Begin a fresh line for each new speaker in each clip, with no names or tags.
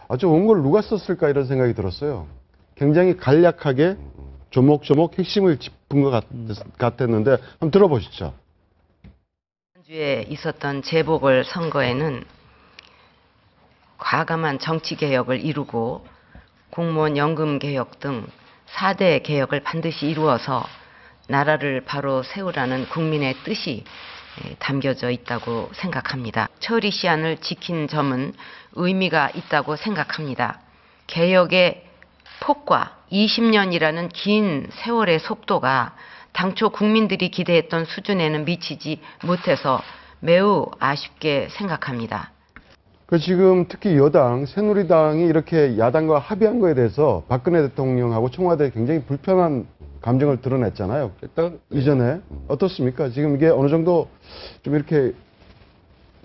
아주 원고를 누가 썼을까 이런 생각이 들었어요. 굉장히 간략하게 조목조목 핵심을 짚은 것 같았는데 한번 들어보시죠.
지난주에 있었던 재보궐선거에는 과감한 정치개혁을 이루고 공무원 연금개혁 등 4대 개혁을 반드시 이루어서 나라를 바로 세우라는 국민의 뜻이 담겨져 있다고 생각합니다. 처리 시한을 지킨 점은 의미가 있다고 생각합니다. 개혁의 폭과 20년이라는 긴 세월의 속도가 당초 국민들이 기대했던 수준에는 미치지 못해서 매우 아쉽게 생각합니다.
지금 특히 여당, 새누리당이 이렇게 야당과 합의한 거에 대해서 박근혜 대통령하고 청와대에 굉장히 불편한 감정을 드러냈잖아요.
일단
이전에 어떻습니까? 지금 이게 어느 정도 좀 이렇게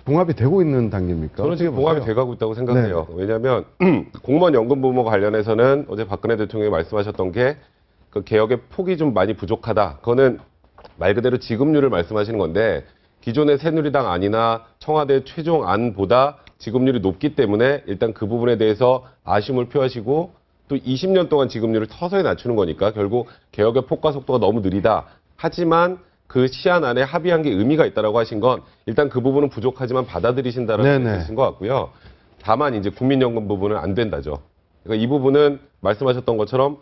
봉합이 되고 있는 단계입니까?
저는 지금 봉합이 돼가고 있다고 생각해요. 네. 왜냐하면 공무원 연금 부분 관련해서는 어제 박근혜 대통령이 말씀하셨던 게 그 개혁의 폭이 좀 많이 부족하다. 그거는 말 그대로 지급률을 말씀하시는 건데 기존의 새누리당 안이나 청와대 최종 안보다 지급률이 높기 때문에 일단 그 부분에 대해서 아쉬움을 표하시고 또 20년 동안 지급률을 서서히 낮추는 거니까 결국 개혁의 폭과 속도가 너무 느리다. 하지만 그 시한 안에 합의한 게 의미가 있다라고 하신 건 일단 그 부분은 부족하지만 받아들이신다라는 뜻인 것 같고요. 다만 이제 국민연금 부분은 안 된다죠. 그러니까 이 부분은 말씀하셨던 것처럼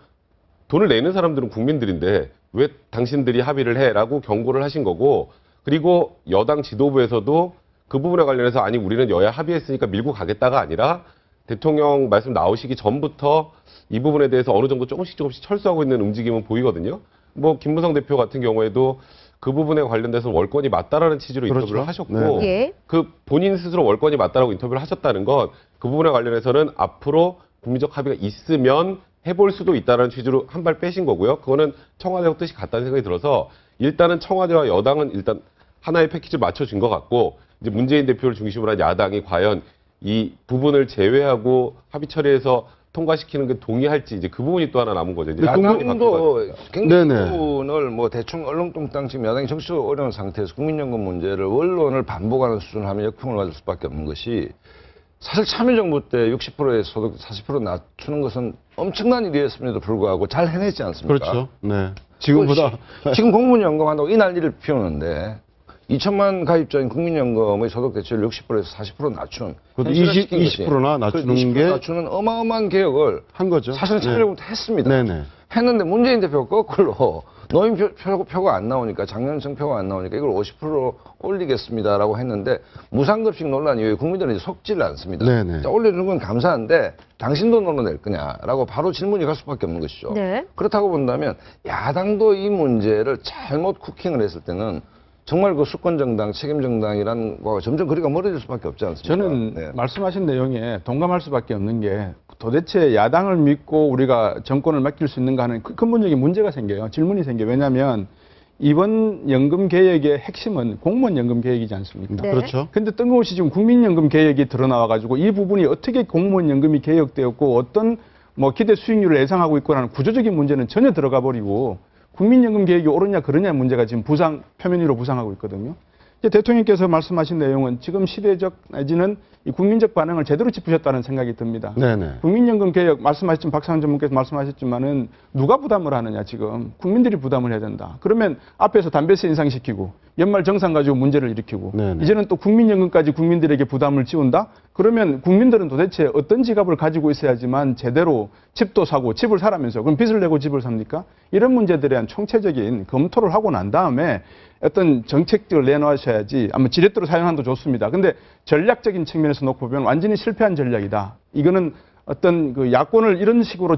돈을 내는 사람들은 국민들인데 왜 당신들이 합의를 해라고 경고를 하신 거고 그리고 여당 지도부에서도 그 부분에 관련해서 아니 우리는 여야 합의했으니까 밀고 가겠다가 아니라 대통령 말씀 나오시기 전부터 이 부분에 대해서 어느 정도 조금씩 철수하고 있는 움직임은 보이거든요. 뭐 김무성 대표 같은 경우에도 그 부분에 관련돼서 월권이 맞다라는 취지로 인터뷰를 하셨고 그 본인 스스로 월권이 맞다라고 인터뷰를 하셨다는 건 그 부분에 관련해서는 앞으로 국민적 합의가 있으면 해볼 수도 있다는 취지로 한 발 빼신 거고요. 그거는 청와대와 뜻이 같다는 생각이 들어서 일단은 청와대와 여당은 일단 하나의 패키지를 맞춰준 것 같고 이제 문재인 대표를 중심으로 한 야당이 과연 이 부분을 제외하고 합의 처리해서 통과시키는 게 동의할지 이제 그 부분이 또 하나 남은 거죠. 이제
야당도 굉장히 부분을 뭐 대충 얼렁뚱땅 지금 야당이 정치적으로 어려운 상태에서 국민연금 문제를 원론을 반복하는 수준을 하면 역풍을 맞을 수밖에 없는 것이 사실 참여정부 때 60%의 소득 40% 낮추는 것은 엄청난 일이었음에도 불구하고 잘 해냈지 않습니까?
그렇죠. 네. 지금보다
지금 공무원연금 한다고 이 난리를 피우는데 2천만 가입자인 국민연금의 소득 대체율 60%에서 40% 낮춘
20%나 낮추는 게
낮추는 어마어마한 개혁을
한 거죠.
사실은 참여정부도 했습니다.
네네.
했는데 문재인 대표가 거꾸로 노인표가 안 나오니까 장년층표가 안 나오니까 이걸 50% 올리겠습니다라고 했는데 무상급식 논란 이후에 국민들은 이제 속지를 않습니다.
네네.
자, 올려주는 건 감사한데 당신 돈으로 낼 거냐라고 바로 질문이 갈 수밖에 없는 것이죠.
네.
그렇다고 본다면 야당도 이 문제를 잘못 쿠킹을 했을 때는 정말 그 수권정당, 책임정당이라는 거가 점점 거리가 멀어질 수밖에 없지 않습니까?
저는 말씀하신 내용에 동감할 수밖에 없는 게 도대체 야당을 믿고 우리가 정권을 맡길 수 있는가 하는 근본적인 문제가 생겨요. 질문이 생겨요. 왜냐하면 이번 연금 개혁의 핵심은 공무원 연금 개혁이지 않습니까?
네.
그렇죠.
근데 뜬금없이 지금 국민연금 개혁이 드러나와 가지고 이 부분이 어떻게 공무원 연금이 개혁되었고 어떤 뭐 기대 수익률을 예상하고 있고라는 구조적인 문제는 전혀 들어가 버리고 국민연금 개혁이 옳으냐 그러냐 문제가 지금 표면 위로 부상하고 있거든요. 이제 대통령께서 말씀하신 내용은 지금 시대적 내지는 이 국민적 반응을 제대로 짚으셨다는 생각이 듭니다.
네네.
국민연금 개혁 말씀하셨지만 박상원 전문께서 말씀하셨지만은 누가 부담을 하느냐 지금 국민들이 부담을 해야 된다. 그러면 앞에서 담배세 인상시키고 연말 정산 가지고 문제를 일으키고
네네.
이제는 또 국민연금까지 국민들에게 부담을 지운다. 그러면 국민들은 도대체 어떤 지갑을 가지고 있어야지만 제대로 집도 사고 집을 사라면서 그럼 빚을 내고 집을 삽니까? 이런 문제들에 대한 총체적인 검토를 하고 난 다음에 어떤 정책들을 내놓으셔야지 아마 지렛대로 사용한도 좋습니다. 근데 전략적인 측면에서 놓고 보면 완전히 실패한 전략이다. 이거는 어떤 그 야권을 이런 식으로